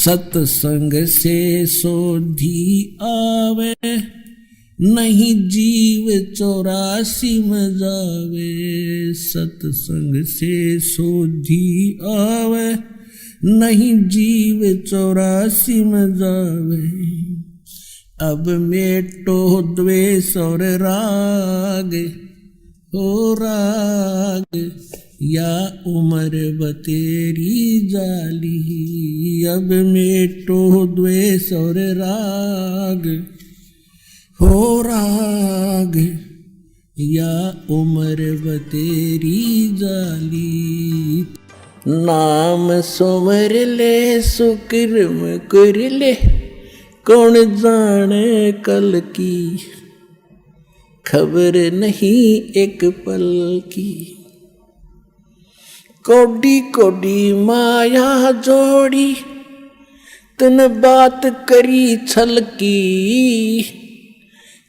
सत्संग से सोधी आवे, नहीं जीव 84 में जावे। सत्संग से सोधी आवे, नहीं जीव 84 में जावे। अब मेटो द्वेष और राग, हो राग या उम्र बतेरी जाली। अब मेटो द्वेष और राग, हो राग या उम्र बतेरी जाली। नाम सुमर ले सुकर्म कर ले, कौन जाने कल की, खबर नहीं एक पल की। कोडी कोडी माया जोड़ी, तन बात करी छल की।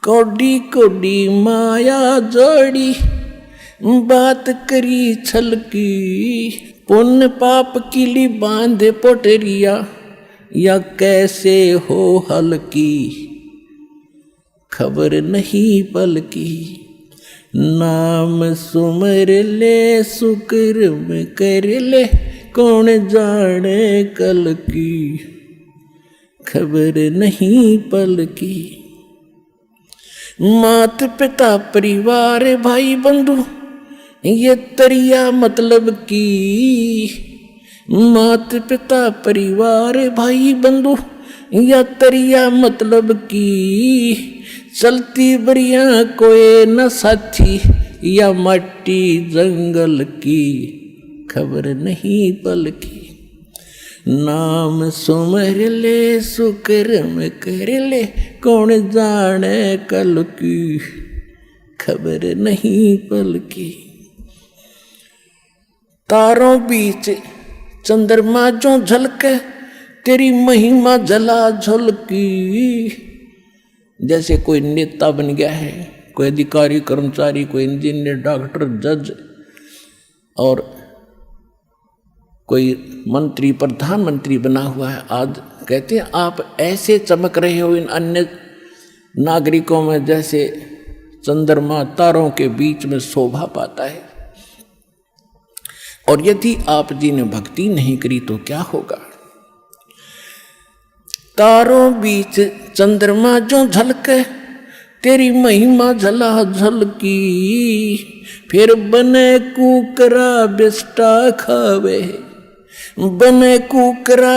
कोडी कोडी माया जोड़ी, बात करी छल की। पुण्य पाप किली बांधे पोटरिया, या कैसे हो हल्की, खबर नहीं पल की। नाम सुमर ले सुकर्म कर ले, कौन जाने कल की, खबर नहीं पल की। मात पिता परिवार भाई बंधु, ये तरिया मतलब की। मात पिता परिवार भाई बंधु, या तरिया मतलब की। चलती बरिया कोई न साथी, या मट्टी जंगल की, खबर नहीं पल की। नाम सुमर ले सुकर्म कर ले, कौन जाने कल की, खबर नहीं पल की। तारों बीच चंद्रमा जो झलके, तेरी महिमा जला झलकी। जैसे कोई नेता बन गया है, कोई अधिकारी कर्मचारी, कोई इंजीनियर, डॉक्टर, जज और कोई मंत्री प्रधानमंत्री बना हुआ है। आज कहते हैं आप ऐसे चमक रहे हो इन अन्य नागरिकों में, जैसे चंद्रमा तारों के बीच में शोभा पाता है। और यदि आप जी ने भक्ति नहीं करी तो क्या होगा। तारों बीच चंद्रमा जो झलके, तेरी महिमा झला झलकी। फिर बने कुकरा बेस्टा खावे, बने कुकरा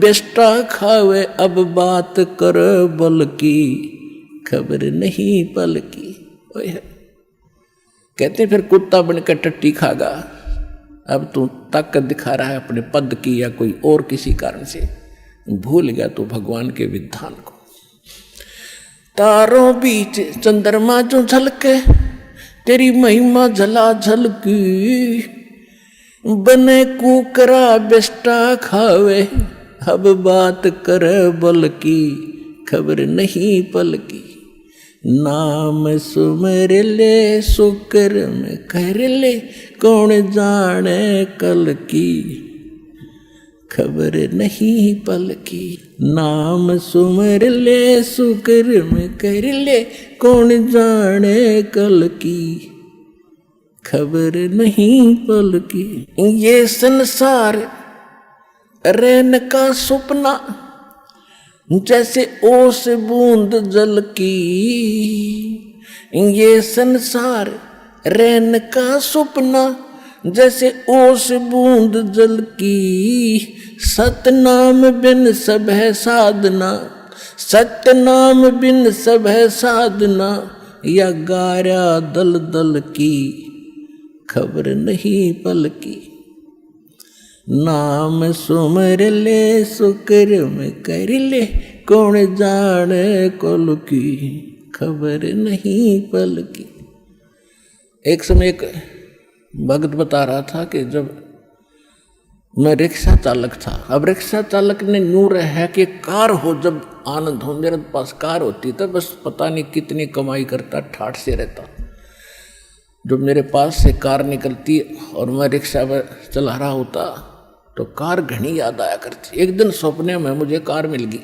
बेस्टा खावे। अब बात कर बल की, खबर नहीं पल की। कहते फिर कुत्ता बनकर टट्टी खागा। अब तू ताकत दिखा रहा है अपने पद की, या कोई और किसी कारण से भूल गया तो भगवान के विधान को। तारों बीच चंद्रमा जो झलके, तेरी महिमा झला झलकी। बने कुकरा बेस्टा खावे, अब बात कर बल की, खबर नहीं पल की। नाम सुमर ले सुकर्म कर ले, कौन जाने कल की, खबर नहीं पल की। नाम सुमर ले सुकर्म कर ले, कौन जाने कल की, खबर नहीं पल की। ये संसार रहने का सपना, जैसे ओस बूंद जल की। ये संसार रहने का सपना, जैसे ओस बूंद जल की। सतनाम बिन सब है साधना, सतनाम बिन सब है साधना। या गारा दल दल की, खबर नहीं पल की। नाम सुमर ले सुकर्म कर ले, कौन जाने कल की, खबर नहीं पल की। एक समय एक भक्त बता रहा था कि जब मैं रिक्शा चालक था, अब रिक्शा चालक ने नूर है कि कार हो जब आनंद हो। मेरे पास कार होती तो बस पता नहीं कितनी कमाई करता, ठाठ से रहता। जब मेरे पास से कार निकलती और मैं रिक्शा में चला रहा होता तो कार घनी याद आया करती। एक दिन सपने में मुझे कार मिल गई,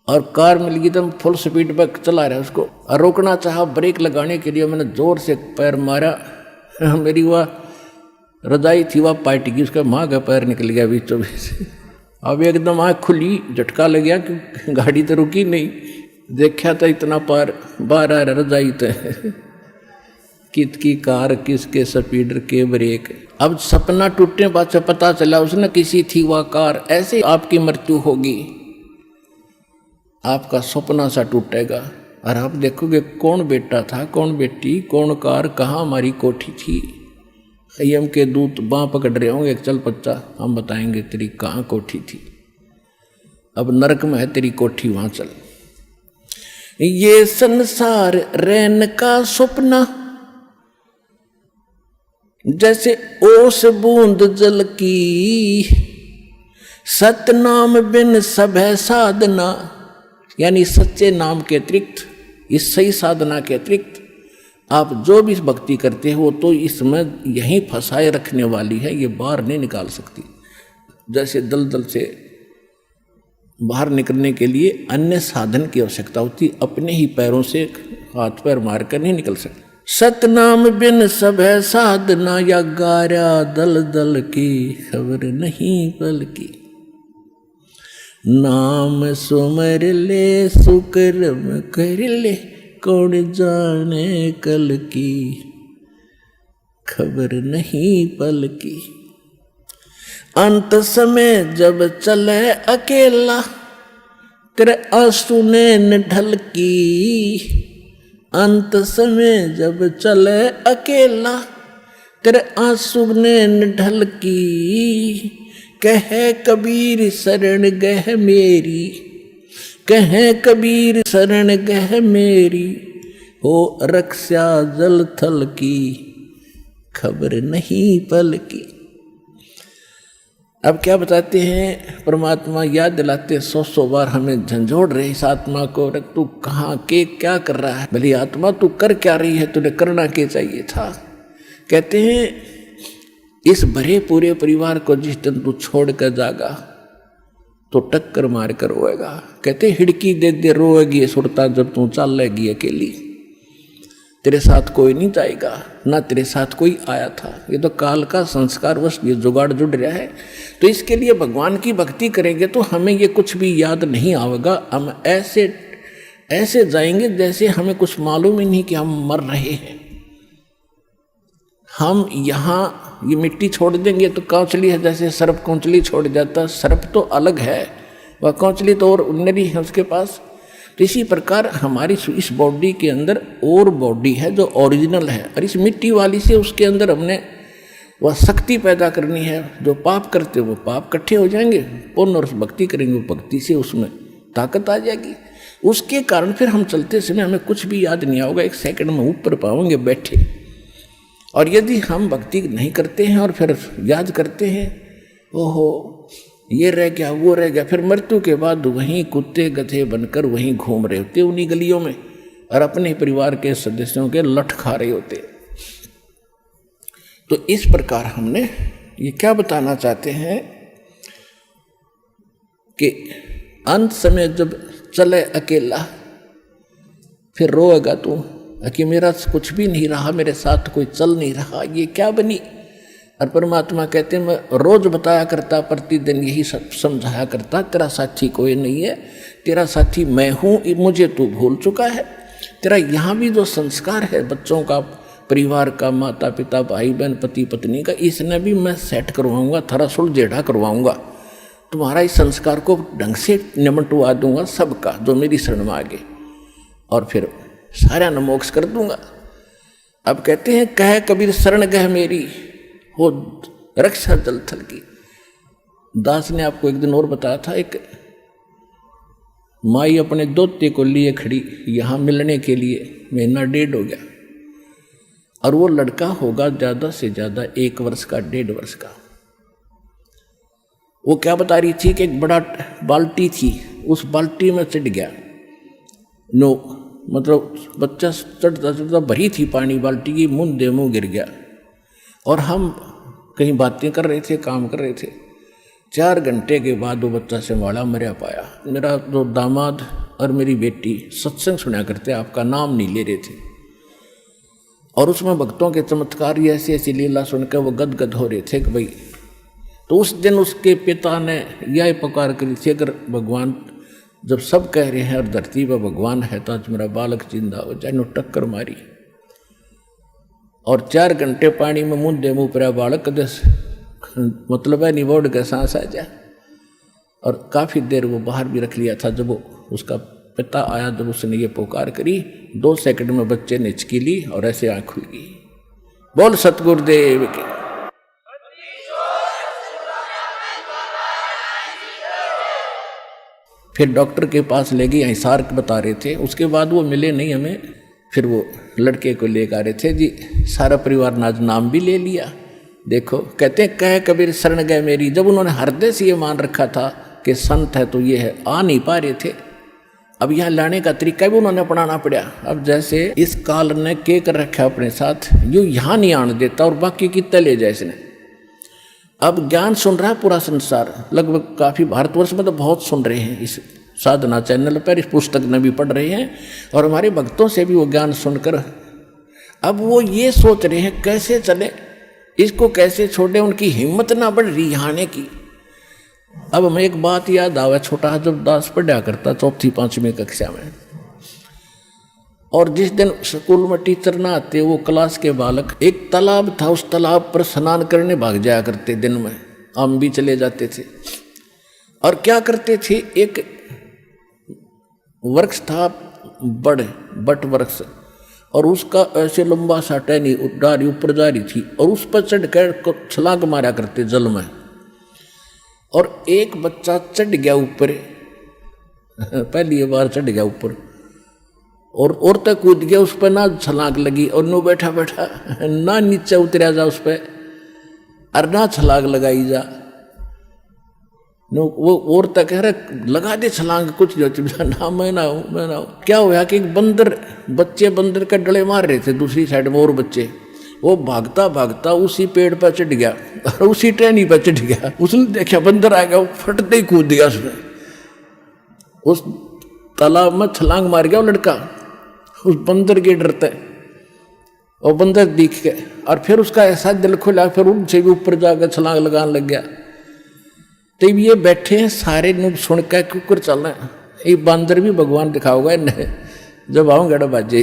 और कार मिल गई तो फुल स्पीड पर चला रहा उसको, और रोकना चाहा ब्रेक लगाने के लिए मैंने जोर से पैर मारा, मेरी वह रजाई थी वह पार्ट गई, उसका माँ का पैर निकल गया बीचों बीच। अब एकदम आँख खुली, झटका लग गया कि गाड़ी तो रुकी नहीं, देखा था इतना पार बाहर आ रहा रजाई तो कित की कार, किसके स्पीडर के ब्रेक। अब सपना टूटने बाद से पता चला उसने किसी थी वह कार। ऐसे आपकी मृत्यु होगी, आपका सपना सा टूटेगा और आप देखोगे कौन बेटा था, कौन बेटी, कौन कार, कहाँ हमारी कोठी थी। यम के दूत बाँ पकड़ रहे होंगे, चल बच्चा हम बताएंगे तेरी कहाँ कोठी थी, अब नरक में है तेरी कोठी, वहाँ चल। ये संसार रैन का सपना जैसे ओस बूंद जल की, सतनाम बिन सब है साधना, यानी सच्चे नाम के अतिरिक्त, इस सही साधना के अतिरिक्त आप जो भी भक्ति करते हो तो इसमें यहीं फंसाए रखने वाली है, ये बाहर नहीं निकाल सकती। जैसे दलदल से बाहर निकलने के लिए अन्य साधन की आवश्यकता होती, अपने ही पैरों से हाथ पैर मारकर नहीं निकल सकते। सतनाम बिन सब है साधना, या गारा दल दल की खबर नहीं पल की। नाम सुमर ले सुकर्म कर ले, कौन जाने कल की खबर नहीं पल की। अंत समय जब चले अकेला, तेरे आंसू ने ढल की। अंत समय जब चले अकेला, तेरे आंसू ने ढल की। कहे कबीर शरण गह मेरी, कहे कबीर शरण गह मेरी, हो रक्षा जल थल की खबर नहीं पल की। अब क्या बताते हैं, परमात्मा याद दिलाते 100 बार हमें झंझोड़ रहे इस आत्मा को, रख तू कहाँ के क्या कर रहा है, भली आत्मा तू कर क्या रही है, तुझे करना क्या चाहिए था। कहते हैं इस भरे पूरे परिवार को जिस दिन तू छोड़ कर जागा तो टक्कर मार कर रोएगा। कहते हिड़की दे दे रोएगी सुरता जब तू चल लेगी अकेली, तेरे साथ कोई नहीं जाएगा, ना तेरे साथ कोई आया था। ये तो काल का संस्कार वश ये जुगाड़ जुड़ रहा है। तो इसके लिए भगवान की भक्ति करेंगे तो हमें ये कुछ भी याद नहीं आएगा। हम ऐसे ऐसे जाएंगे जैसे हमें कुछ मालूम ही नहीं कि हम मर रहे हैं। हम यहाँ ये मिट्टी छोड़ देंगे तो कौचली है, जैसे सर्प कौचली छोड़ जाता, सर्प तो अलग है, वह कौचली तो और उन्नरी है उसके पास। तो इसी प्रकार हमारी इस बॉडी के अंदर और बॉडी है जो ओरिजिनल है, और इस मिट्टी वाली से उसके अंदर हमने वह शक्ति पैदा करनी है। जो पाप करते वो पाप इकट्ठे हो जाएंगे, पुण्य और भक्ति करेंगे वो भक्ति से उसमें ताकत आ जाएगी। उसके कारण फिर हम चलते समय हमें कुछ भी याद नहीं आओगे, 1 सेकंड में ऊपर पाओगे बैठे। और यदि हम भक्ति नहीं करते हैं और फिर याद करते हैं, ओहो ये रह गया वो रह गया, फिर मृत्यु के बाद वहीं कुत्ते गधे बनकर वहीं घूम रहे होते उन्हीं गलियों में, और अपने परिवार के सदस्यों के लठ खा रहे होते। तो इस प्रकार हमने ये क्या बताना चाहते हैं कि अंत समय जब चले अकेला फिर रोएगा तू कि मेरा कुछ भी नहीं रहा, मेरे साथ कोई चल नहीं रहा, ये क्या बनी। और परमात्मा कहते हैं मैं रोज बताया करता, प्रतिदिन यही सब समझाया करता, तेरा साथी कोई नहीं है, तेरा साथी मैं हूँ, मुझे तू भूल चुका है। तेरा यहाँ भी जो संस्कार है बच्चों का, परिवार का, माता पिता भाई बहन पति पत्नी का, इसने भी मैं सेट करवाऊँगा, थोड़ा सुलझेड़ा करवाऊँगा, तुम्हारा इस संस्कार को ढंग से निमटवा दूंगा सबका जो मेरी शरण में आगे, और फिर सारा न मोक्ष कर दूंगा। अब कहते हैं कह कबीर शरण गह मेरी, हो रक्षा जल थल की। दास ने आपको एक दिन और बताया था, एक माई अपने दोते को लिए खड़ी यहाँ मिलने के लिए, 1.5 महीना हो गया, और वो लड़का होगा ज़्यादा से ज़्यादा 1 वर्ष का, 1.5 वर्ष का। वो क्या बता रही थी कि एक बड़ा बाल्टी थी, उस बाल्टी में चढ़ गया, नो मतलब बच्चा चढ़ता चढ़ता भरी थी पानी बाल्टी की, मुंह दे मुँह गिर गया। और हम कहीं बातें कर रहे थे, काम कर रहे थे। 4 घंटे के बाद वो बच्चा संभाला मरा पाया। मेरा जो दामाद और मेरी बेटी सत्संग सुना करते, आपका नाम नहीं ले रहे थे, और उसमें भक्तों के चमत्कार ऐसी ऐसी लीला सुनकर वो गदगद हो रहे थे कि भाई। तो उस दिन उसके पिता ने यह पुकार करी थी, अगर भगवान, जब सब कह रहे हैं और धरती पर भगवान है तो आज मेरा बालक जिंदा हो जाए। टक्कर मारी और 4 घंटे पानी में मुंह मुँह पर बालक दस मतलब है निबोड़ के सांस आ जाए। और काफ़ी देर वो बाहर भी रख लिया था। जब वो उसका पिता आया, जब उसने ये पुकार करी, 2 सेकंड में बच्चे ने हिचकी ली और ऐसे आँख खुल गई। बोल सतगुरुदेव की। फिर डॉक्टर के पास ले गई, हिसार बता रहे थे। उसके बाद वो मिले नहीं हमें। फिर वो लड़के को लेकर आ रहे थे जी, सारा परिवार ने आज नाम भी ले लिया। देखो कहते हैं कह कबीर शरण गए मेरी। जब उन्होंने हृदय से ये मान रखा था कि संत है तो ये है, आ नहीं पा रहे थे। अब यहाँ लाने का तरीका भी उन्होंने अपनाना पड़ा। अब जैसे इस काल ने के कर रखा अपने साथ, यूँ यहाँ नहीं आने देता और बाकी कितने ले जाए इसने। अब ज्ञान सुन रहा है पूरा संसार, लगभग काफ़ी भारतवर्ष में तो बहुत सुन रहे हैं इस साधना चैनल पर, इस पुस्तक में भी पढ़ रहे हैं, और हमारे भक्तों से भी वो ज्ञान सुनकर अब वो ये सोच रहे हैं कैसे चले, इसको कैसे छोड़े। उनकी हिम्मत ना बढ़ रही आने की। अब हमें एक बात याद आवा, छोटा जब दास पढ़ा करता 4वीं 5वीं कक्षा में, और जिस दिन स्कूल में टीचर ना आते, वो क्लास के बालक, एक तालाब था, उस तालाब पर स्नान करने भाग जाया करते। दिन में हम भी चले जाते थे। और क्या करते थे, एक वृक्ष था बट वृक्ष, और उसका ऐसे लंबा सा टहनी डाली ऊपर जा रही थी, और उस पर चढ़ कर छलांग मारा करते जल में। और एक बच्चा चढ़ गया ऊपर, पहली बार चढ़ गया ऊपर, और तक कूद गया उस पर, ना छलांग लगी, और नो बैठा बैठा ना नीचे उतरा जा उस पर, और ना छलांग लगाई जा। नो वो और तक कह रहे लगा दे छलांग, कुछ जो ना मैं ना हूँ। क्या हुआ कि एक बच्चे बंदर का डले मार रहे थे दूसरी साइड में, और बच्चे वो भागता भागता उसी पेड़ पर चढ़ गया और उसी टहनी पर चढ़ गया। उसने देखा बंदर आ गया, वो फटते ही कूद गया उसमें, उस तालाब में छलांग मार गया वो लड़का उस बंदर के डरते। और बंदर दिख गया, और फिर उसका ऐसा दिल खुला, फिर उनसे भी ऊपर जाकर छलांग लगाने लग गया। तब ये बैठे हैं सारे नुब सुन कर कुकर चलना, ये बंदर भी भगवान दिखाओगा इन्हें, जब आऊँगा बाजे।